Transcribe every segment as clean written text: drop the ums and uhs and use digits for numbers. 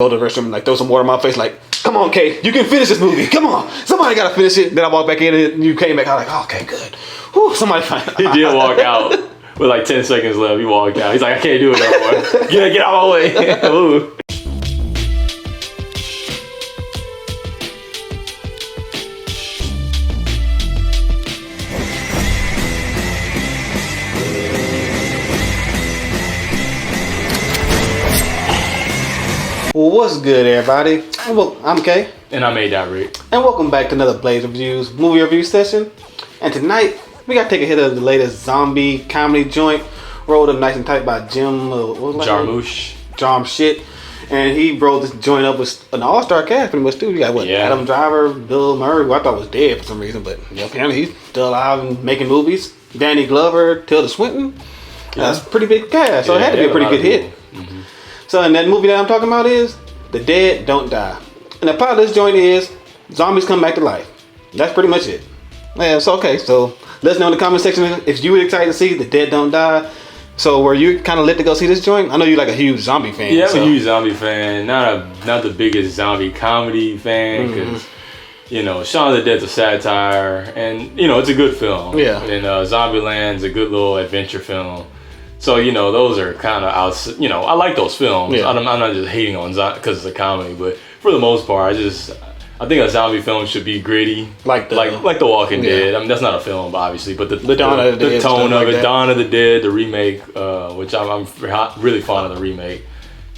go to the restroom and like throw some water in my face, like, come on, Kate, you can finish this movie. Come on, somebody gotta finish it. Then I walk back in and you came back. I was like, oh, okay, good. Whew, somebody. He did walk out with like 10 seconds left. He walked out. He's like, I can't do it no more. Get out of my way. Ooh. Well, what's good, everybody? Well, I'm Kay. And I'm A.Rick. And welcome back to another Blaze Reviews movie review session. And tonight, we got to take a hit of the latest zombie comedy joint, rolled up nice and tight by Jim Jarmusch. Jarm shit. And he rolled this joint up with an all-star cast pretty much too. You got Adam Driver, Bill Murray, who I thought was dead for some reason, but apparently he's still alive and making movies. Danny Glover, Tilda Swinton. That's a pretty big cast, so it had to be a pretty good hit. Mm-hmm. So, and that movie that I'm talking about is The Dead Don't Die. And the plot of this joint is zombies come back to life. That's pretty much it. Yeah, so okay, so let us know in the comment section if you were excited to see The Dead Don't Die. So were you kind of lit to go see this joint? I know you're like a huge zombie fan. Yeah, I'm a huge zombie fan. Not the biggest zombie comedy fan because, Shaun of the Dead's a satire and, it's a good film. Yeah. And Zombieland's a good little adventure film. So, those are kind of out, I like those films. Yeah. I'm not just hating on because it's a comedy, but for the most part, I think a zombie film should be gritty. Like The Walking Dead. I mean, that's not a film, obviously, but the tone of it, Dawn of the Dead, the remake, which I'm really fond of the remake.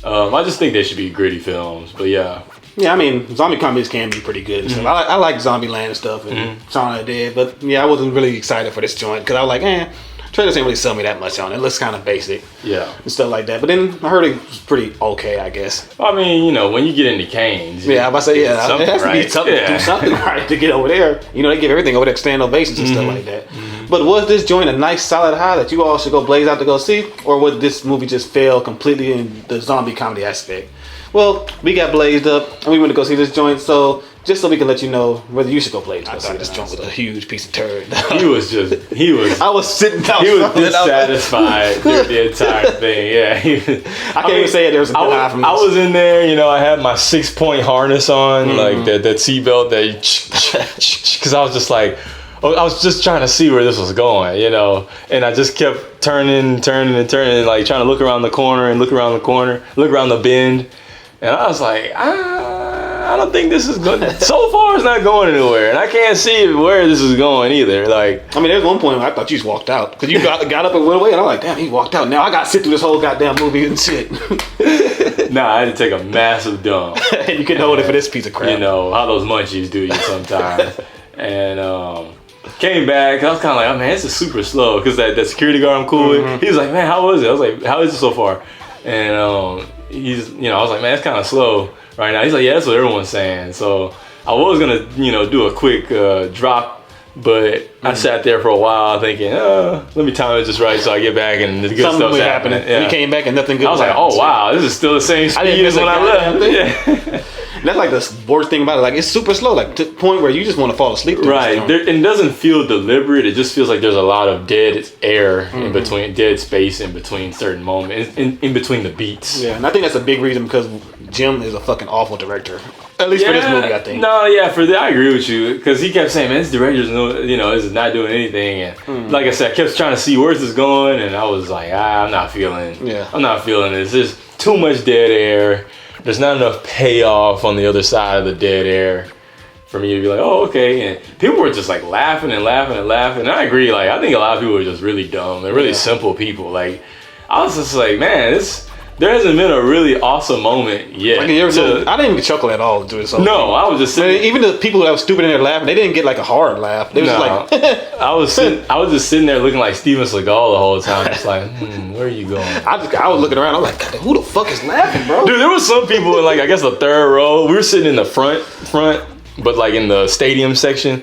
I just think they should be gritty films, but yeah. Yeah, I mean, zombie comedies can be pretty good and stuff. I like Zombieland and stuff and Shaun of the Dead, but yeah, I wasn't really excited for this joint because I was like, trailers didn't really sell me that much on it. It looks kind of basic. Yeah. And stuff like that. But then I heard it was pretty okay, I guess. I mean, when you get into Kane's. Yeah, I was about to say, it has to be something, do something right to get over there. They give everything over there, stand ovations and stuff like that. But was this joint a nice solid high that you all should go blaze out to go see? Or would this movie just fail completely in the zombie comedy aspect? Well, we got blazed up and we went to go see this joint, so just so we can let you know whether you should go blaze up. This joint was a huge piece of turd. I was sitting down. He was dissatisfied through the entire thing. Yeah. I can't even say there was a good high from this. I was in there, I had my 6-point harness on, like that seatbelt because I was just like, I was just trying to see where this was going, and I just kept turning, like trying to look around the corner, look around the bend. And I was like, I don't think this is good. So far, it's not going anywhere, and I can't see where this is going either. Like, I mean, there's one point where I thought you just walked out because you got up and went away, and I'm like, damn, he walked out. Now I got to sit through this whole goddamn movie and shit. Nah, I had to take a massive dump. And you couldn't hold it for this piece of crap. How those munchies do you sometimes. And came back. I was kind of like, oh man, this is super slow because that security guard I'm cool with. He was like, man, how was it? I was like, how is it so far? And I was like, man, it's kind of slow right now. He's like, yeah, that's what everyone's saying. So I was gonna, do a quick drop, but I sat there for a while thinking, let me time it just right so I get back and the good stuff's happening. Yeah. You came back and nothing good. I was like, oh wow, this is still the same speed as when I left. Yeah. That's like the worst thing about it. Like, it's super slow, like to the point where you just want to fall asleep. Right. And it doesn't feel deliberate. It just feels like there's a lot of dead air in between, dead space in between certain moments, in between the beats. Yeah, and I think that's a big reason because Jim is a fucking awful director. At least for this movie, I think. No, yeah, I agree with you because he kept saying, man, this director's is not doing anything. And like I said, I kept trying to see where this is going, and I was like, I'm not feeling this. There's too much dead air. There's not enough payoff on the other side of the dead air for me to be like, oh, okay. And people were just like laughing and laughing and laughing. And I agree. Like, I think a lot of people are just really dumb. They're really simple people. Like, I was just like, man, there hasn't been a really awesome moment yet. I didn't even chuckle at all during this whole thing. I was just sitting. Even the people that were stupid in there laughing, they didn't get like a hard laugh. They was just like, I was just sitting there looking like Steven Seagal the whole time. Just like, where are you going? I was looking around. I'm like, God, who the fuck is laughing, bro? Dude, there was some people in I guess the third row. We were sitting in the front, but like in the stadium section.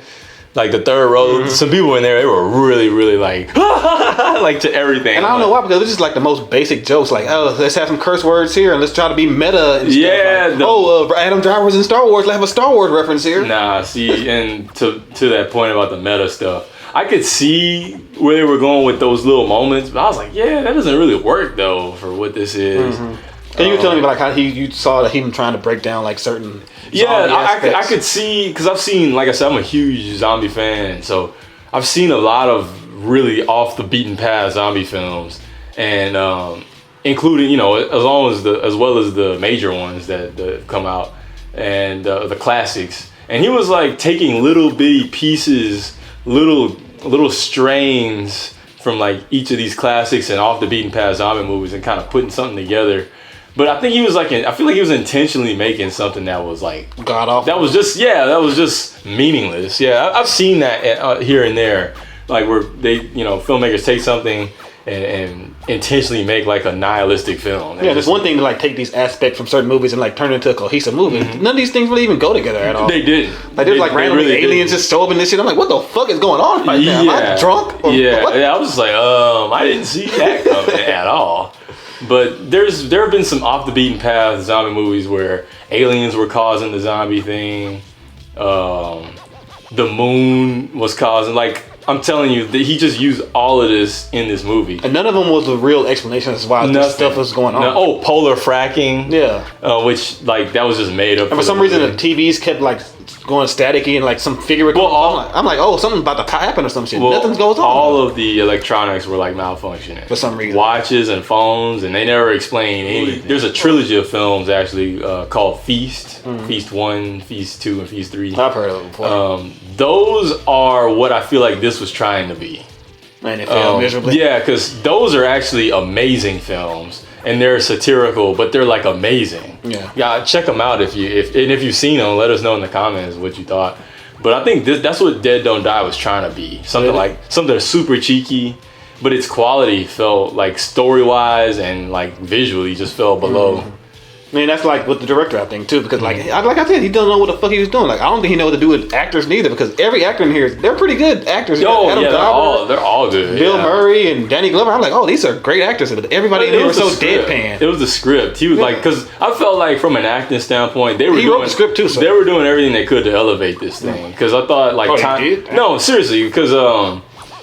Like the third row, some people in there, they were really, really like to everything. And I don't know why, because it's just like the most basic jokes. Like, let's have some curse words here and let's try to be meta and stuff. Yeah. Adam Driver was in Star Wars. Let's have a Star Wars reference here. Nah, see, and to that point about the meta stuff, I could see where they were going with those little moments, but I was like, yeah, that doesn't really work though for what this is. Can you tell me like how you saw that him trying to break down like certain I could see, because I've seen, like I said, I'm a huge zombie fan, so I've seen a lot of really off the beaten path zombie films, and including, you know, as well as the major ones that come out, and the classics. And he was like taking little bitty pieces, little strains from like each of these classics and off the beaten path zombie movies, and kind of putting something together. But I think he was like, I feel like he was intentionally making something that was like god awful. That was just meaningless. Yeah, I've seen that here and there, like where they, you know, filmmakers take something and intentionally make like a nihilistic film. Yeah, there's one thing to like take these aspects from certain movies and like turn it into a cohesive movie. Mm-hmm. None of these things really even go together at all. They didn't. Like there's like randomly really aliens just show up in this shit. I'm like, what the fuck is going on right now? Am I drunk? Yeah, I was just like, I didn't see that coming at all. But there have been some off the beaten path zombie movies where aliens were causing the zombie thing. The moon was causing, like, I'm telling you, that he just used all of this in this movie. And none of them was a real explanation as to why this stuff was going on. Polar fracking. Yeah. Which, like, that was just made up. And for some reason, the TVs kept, like, going staticky and, like, some figure... I'm like, oh, something's about to happen or some shit. Nothing goes on. All of the electronics were, like, malfunctioning. For some reason. Watches and phones, and they never explain any... There's a trilogy of films, actually, called Feast. Mm-hmm. Feast 1, Feast 2, and Feast 3. I've heard of them before. Those are what I feel like this was trying to be. And it failed miserably. Yeah, because those are actually amazing films, and they're satirical, but they're like amazing. Yeah, check them out if you've seen them. Let us know in the comments what you thought. But I think that's what Dead Don't Die was trying to be. Something super cheeky, but its quality felt like story-wise and like visually just fell below. Mm-hmm. I mean, that's like with the director, I think, too, because like I said, he doesn't know what the fuck he was doing. Like, I don't think he knows what to do with actors neither, because every actor in here, they're pretty good actors. They're all good. Bill Murray and Danny Glover. I'm like, oh, these are great actors, but everybody in here was so deadpan. It was the script. He was like, because I felt like from an acting standpoint, he wrote the script too. So. They were doing everything they could to elevate this thing, because I thought like no, seriously, because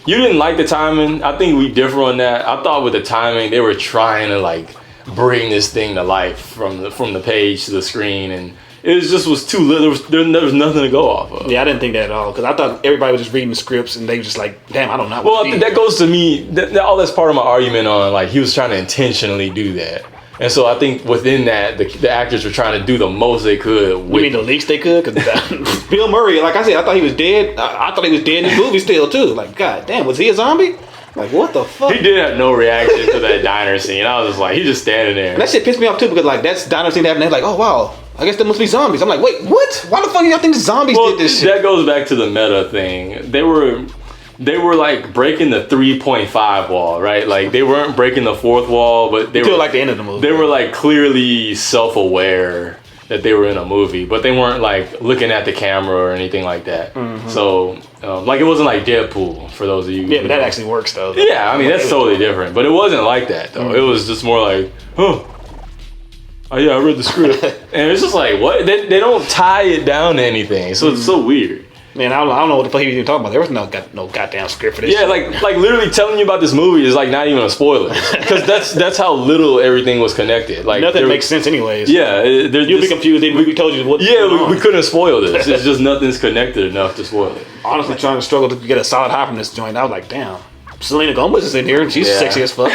you didn't like the timing. I think we differ on that. I thought with the timing, they were trying to like bring this thing to life from the page to the screen, and it was too little. There was nothing to go off of. Yeah, I didn't think that at all, because I thought everybody was just reading the scripts and they were just like, damn, I don't know. Well, I think that goes to me. All that's part of my argument on like he was trying to intentionally do that, and so I think within that the actors were trying to do the most they could. You mean the least they could? Because Bill Murray, like I said, I thought he was dead. I thought he was dead in the movie still too. Like, god damn, was he a zombie? Like, what the fuck? He did have no reaction to that diner scene. I was just like, he's just standing there. And that shit pissed me off too, because like that's diner scene happening. They're like, oh wow, I guess there must be zombies. I'm like, wait, what? Why the fuck do y'all think the zombies did this shit? That goes back to the meta thing. They were like breaking the 3.5 wall, right? Like they weren't breaking the fourth wall, but they were like the end of the movie. They were like clearly self-aware that they were in a movie, but they weren't like looking at the camera or anything like that. Mm-hmm. So like it wasn't like Deadpool, for those of you. Yeah, but that actually works though. Yeah, I mean that's totally different, but it wasn't like that though. Mm-hmm. It was just more like, oh yeah, I read the script, and it's just like what they don't tie it down to anything, so it's so weird. Man, I don't know what the fuck he was even talking about. There was no goddamn script for this. Yeah, shit. like literally telling you about this movie is like not even a spoiler, because that's how little everything was connected. Like nothing makes sense anyways. Yeah, you'd be confused. We told you what. Yeah, we couldn't spoil this. It's just nothing's connected enough to spoil it. Honestly, trying to struggle to get a solid high from this joint, I was like, damn, Selena Gomez is in here and she's sexy as fuck.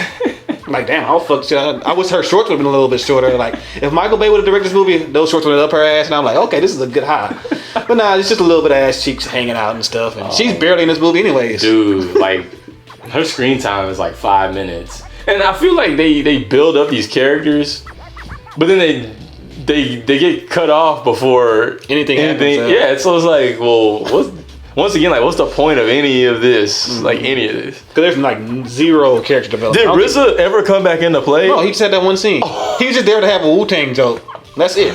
Like, damn, how fuck should I wish her shorts would have been a little bit shorter. Like, if Michael Bay would have directed this movie, those shorts would have up her ass, and I'm like, okay, this is a good high. But nah, it's just a little bit of ass cheeks hanging out and stuff, and she's barely in this movie anyways. Dude, like, her screen time is like 5 minutes. And I feel like they build up these characters, but then they get cut off before anything happens. Yeah, so it's like, well, what's the point of any of this? Mm-hmm. Like any of this? Because there's like zero character development. Did RZA ever come back into play? No, he just had that one scene. Oh. He was just there to have a Wu-Tang joke. That's it.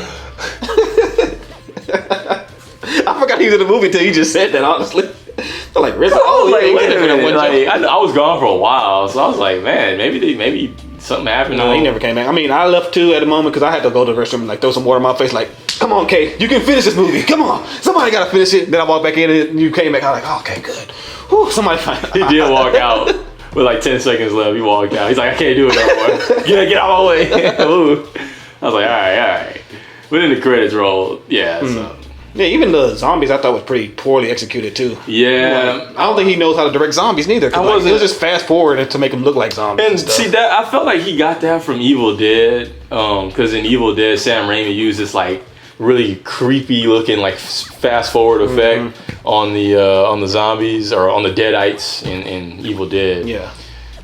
I forgot he was in the movie until he just said that, honestly. So like RZA, I was gone for a while, so I was like, man, maybe something happened. No, he never came back. I mean, I left too at the moment because I had to go to the restroom and like throw some water in my face. Like, come on, Kate, you can finish this movie. Come on, somebody gotta finish it. Then I walked back in and you came back. I was like, oh, okay, good. Whew, somebody. He did walk out with like 10 seconds left. He walked out. He's like, I can't do it no more. Get out of my way. I was like, all right. But then the credits rolled. Yeah. So. Yeah, even the zombies I thought was pretty poorly executed too. Yeah. Like, I don't think he knows how to direct zombies neither. It was just fast forward to make them look like zombies. And see that I felt like he got that from Evil Dead, because in Evil Dead, Sam Raimi used this like really creepy looking like fast forward effect on the zombies or on the deadites in Evil Dead. Yeah.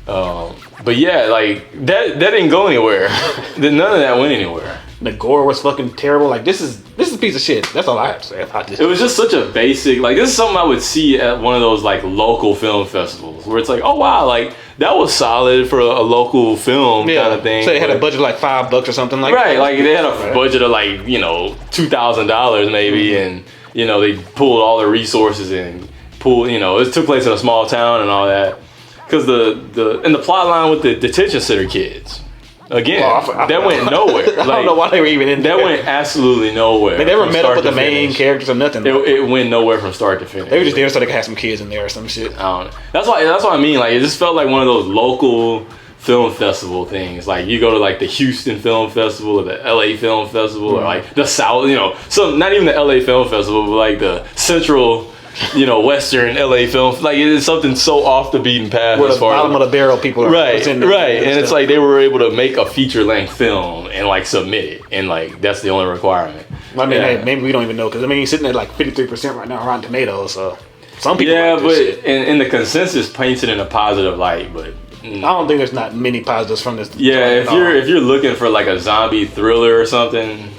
But yeah, like that didn't go anywhere. None of that went anywhere. The gore was fucking terrible. Like this is a piece of shit. That's all I have to say about this. It was just such a basic, like this is something I would see at one of those like local film festivals where it's like, oh wow, like that was solid for a local film kind of thing. So they had a budget of like $5 or something like that. Right, like they had a budget of like, $2,000 maybe, and they pulled all the resources and it took place in a small town and all that. Because the plot line with the detention center kids. Again, that went nowhere. I don't know why they were even in there. That went absolutely nowhere. They never met up with the main characters or nothing. It went nowhere from start to finish. They were just there so they could have some kids in there or some shit. I don't know. That's what I mean. Like it just felt like one of those local film festival things. Like you go to like the Houston Film Festival or the LA Film Festival or like the South. So not even the LA Film Festival, but like the Central. Western LA film, like it's something so off the beaten path. Where the bottom of the barrel people are right, and it's like they were able to make a feature length film and like submit it, and like that's the only requirement. I mean, hey, maybe we don't even know because he's sitting at like 53% right now on Rotten Tomatoes. So some people, and the consensus paints it in a positive light, but I don't think there's not many positives from this. Yeah, if you're looking for like a zombie thriller or something.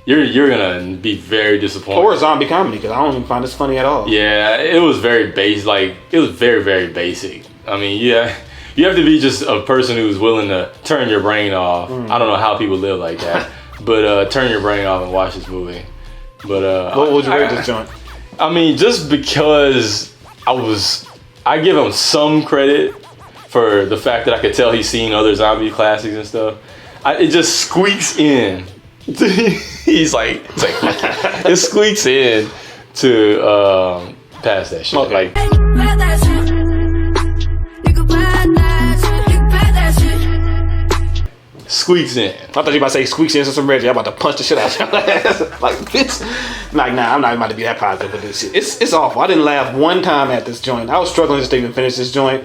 You're gonna be very disappointed. Or a zombie comedy because I don't even find this funny at all. Yeah, it was very basic. Like it was very, very basic. I mean, you have to be just a person who's willing to turn your brain off. I don't know how people live like that, but turn your brain off and watch this movie. But what would you rate this joint? I mean, just because I give him some credit for the fact that I could tell he's seen other zombie classics and stuff. It just squeaks in. He's like it squeaks in to pass that shit. Okay. Like squeaks in. I thought you were about to say squeaks in some Reggie. I'm about to punch the shit out of your ass. Like bitch. Like nah, I'm not about to be that positive with this shit. It's awful. I didn't laugh one time at this joint. I was struggling just to even finish this joint.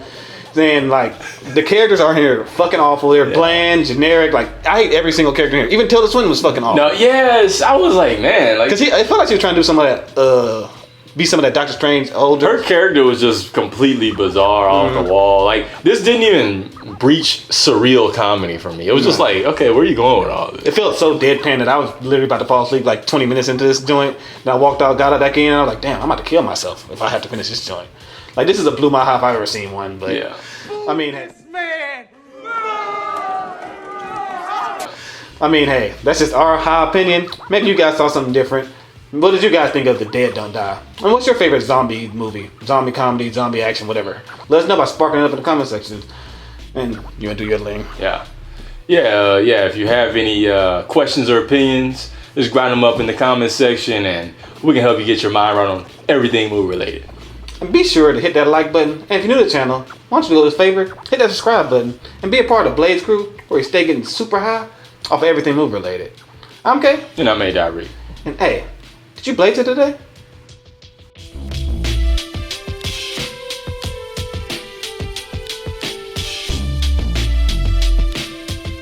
Then like the characters are here fucking awful. They're bland, generic. Like I hate every single character here. Even Tilda Swinton was fucking awful. No, yes, I was like, man, like because I felt like she was trying to do some of that, be some of that Doctor Strange older. Her character was just completely bizarre, off the wall. Like this didn't even breach surreal comedy for me. It was just like, okay, where are you going with all this? It felt so deadpan that I was literally about to fall asleep like 20 minutes into this joint. And I walked out, got out back in, and I was like, damn, I'm about to kill myself if I have to finish this joint. Like this is a blew my high if I've ever seen one, but yeah. I mean, hey, that's just our high opinion. Maybe you guys saw something different. What did you guys think of The Dead Don't Die? And what's your favorite zombie movie? Zombie comedy, zombie action, whatever. Let us know by sparking it up in the comment section. And you want to do your thing. Yeah. If you have any questions or opinions, just grind them up in the comment section and we can help you get your mind right on everything movie related. And be sure to hit that like button. And if you're new to the channel, why don't you do us a favor? Hit that subscribe button and be a part of Blade's crew where you stay getting super high off of everything movie related. I'm Kane. And I'm A. Reed. And hey, did you blaze it today?